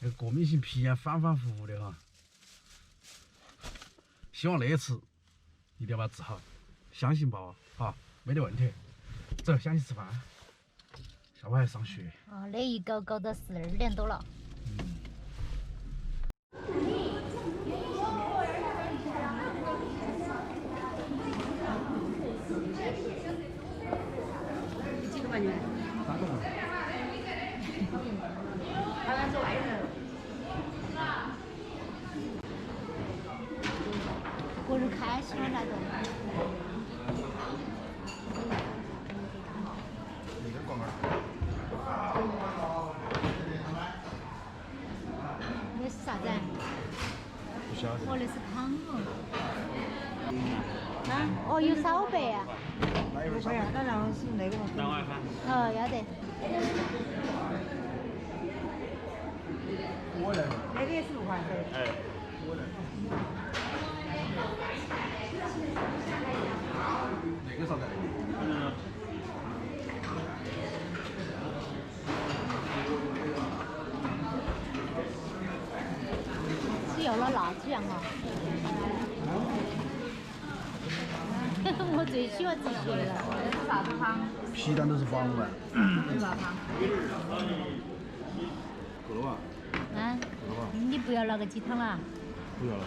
那个过敏性皮炎反反复复的哈。希望那次一定要把它治好，相信爸爸，好，没得问题。走，想去吃饭。下午还上学。哦，那一搞搞到12点多了。几个半月3个人。还要做外人。过日开心了那种。那是啥子？不晓得。哦，那是汤哦。啊？哦，有烧白啊。不会啊，那然后是那个嘛。等会儿看。哦，要得。那个也是6块钱。哎。那个啥子？只要了辣子羊啊！我最喜欢吃血了。这是啥子汤？皮蛋都是黄丸。是啥汤？够了吧？啊？你不要那个鸡汤啦？不要了，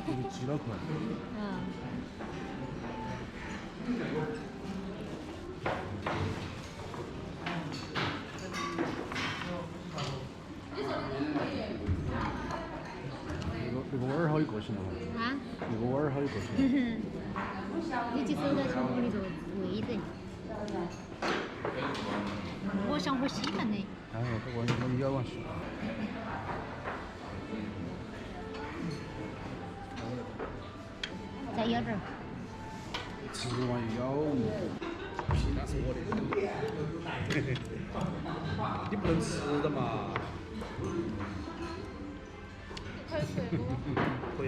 这个鸡脑壳。嗯。那个碗儿好有个性了哈。啊？那个碗儿好有个性。你去手在窗户里头喂着。我想喝西门的。哎，我咬完去。再咬点儿。吃完又咬。皮蛋是我的。你不能吃的嘛。可以。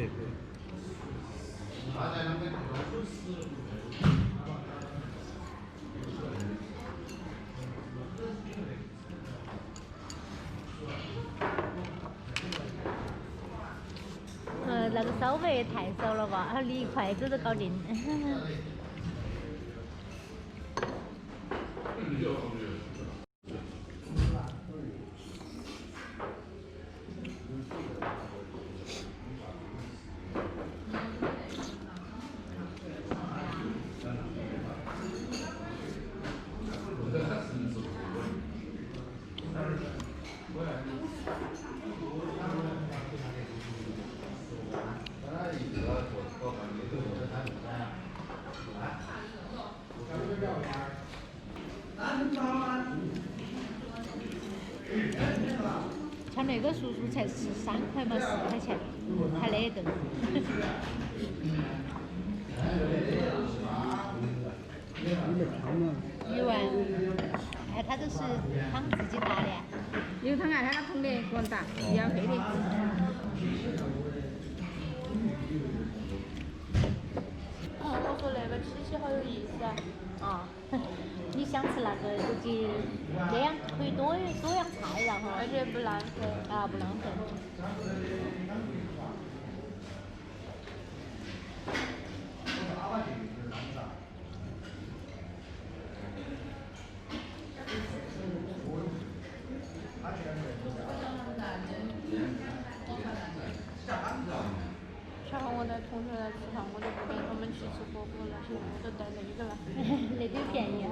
那个烧白太少了吧？你1筷子都搞定。像那个叔叔才13块嘛，4块钱，还那顿。1万，哎，他都是汤自己打的。有汤啊，他捧的，个人打，一样配的。我说那个七好有意思啊！啊，你想吃那个估计那样可以多样菜，然后而且不浪费。啊不浪费。然后我的同学来吃饭，我都不带他们去吃火锅了，现在我都带那个了。那个便宜哈。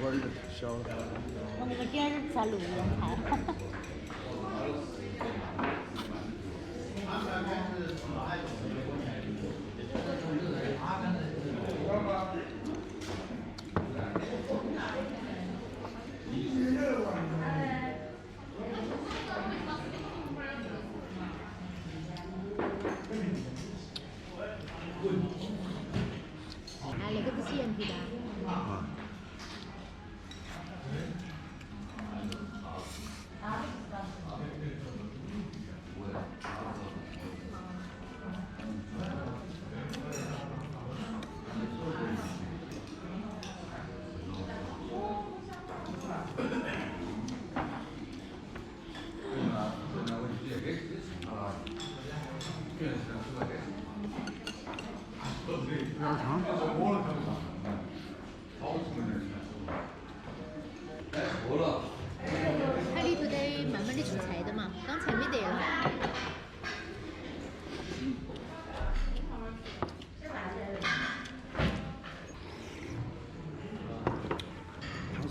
碗儿小了。我那个点儿吃6样菜。啊，那个都是原皮的。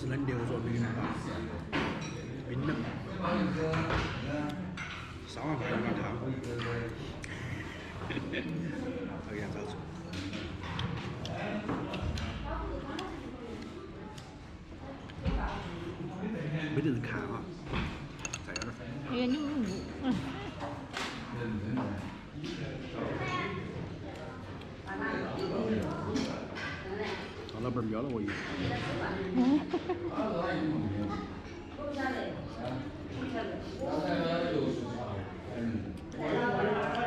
是冷流着的，冰冷。3万块一碗汤，这个样子好做。没得人看哈，再要点饭。哎呀，你们老板瞄了我一眼。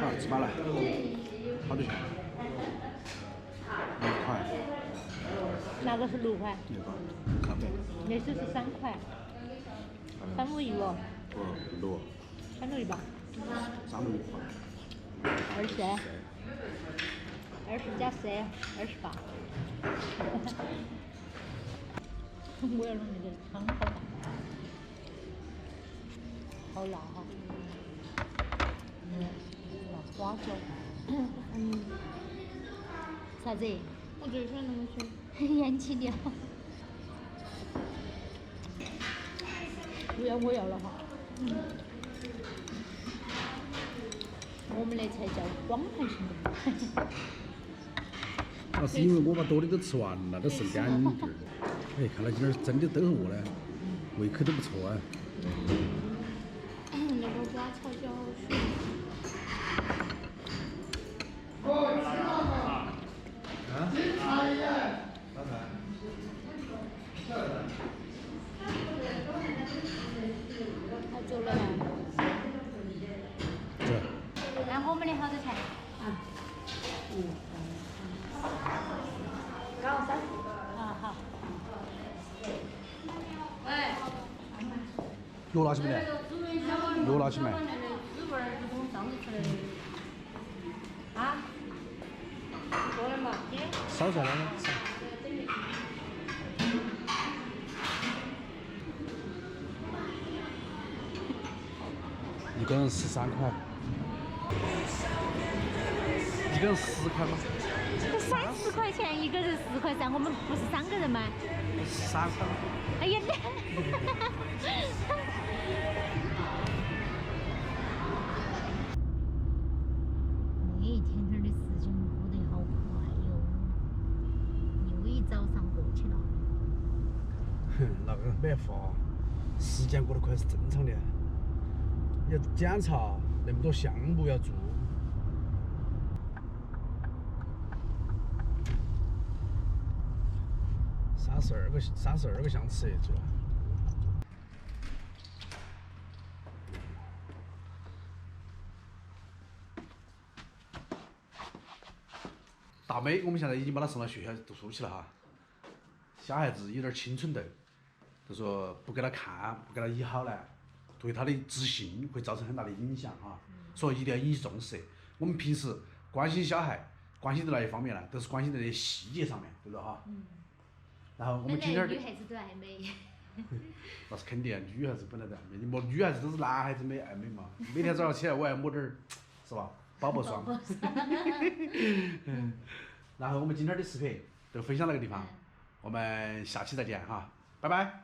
好，吃饱了。好多钱？6块。那个是6块，那个上面。那是3块，351哦不6。 ，351吧361块。 20加3，28。我要弄那个汤好大，好辣哈。辣花椒。啥子？我最喜欢那个水。盐起掉。我要了哈。我们那才叫光盘行动。那是因为我把多的都吃完了，都剩干点儿。哎，看来今儿真的都饿了，胃口都不错啊。那个瓜炒椒水。好久了。这。按我们的好多钱？高三。好。药拿起没得？药拿起没？啊？过来嘛。烧出来了。一个人13块。一个人10块吗？30块钱，一个人4块3，我们不是3个人吗？3块。哎呀，那一天这儿的时间过得好快哟，又一早上过去了。哼，那个没办法，时间过得快是正常的。要检查那么多项目要做。32个项吃做了。大妹，我们现在已经把她送到学校读书去了哈。小孩子有点青春痘，就说不给她看，不给她医好呢，对她的自信会造成很大的影响哈。所以一定要引起重视。我们平时关心小孩，关心在哪一方面呢？都是关心在这些细节上面，对不对哈？然后我们今天女孩子都爱美。那是肯定，女孩子本来都爱美，你摸女孩子都是男孩子美爱美嘛。每天早上起来我还抹点儿，是吧？宝宝霜。然后我们今天的视频就分享到这个地方，我们下期再见哈，拜拜。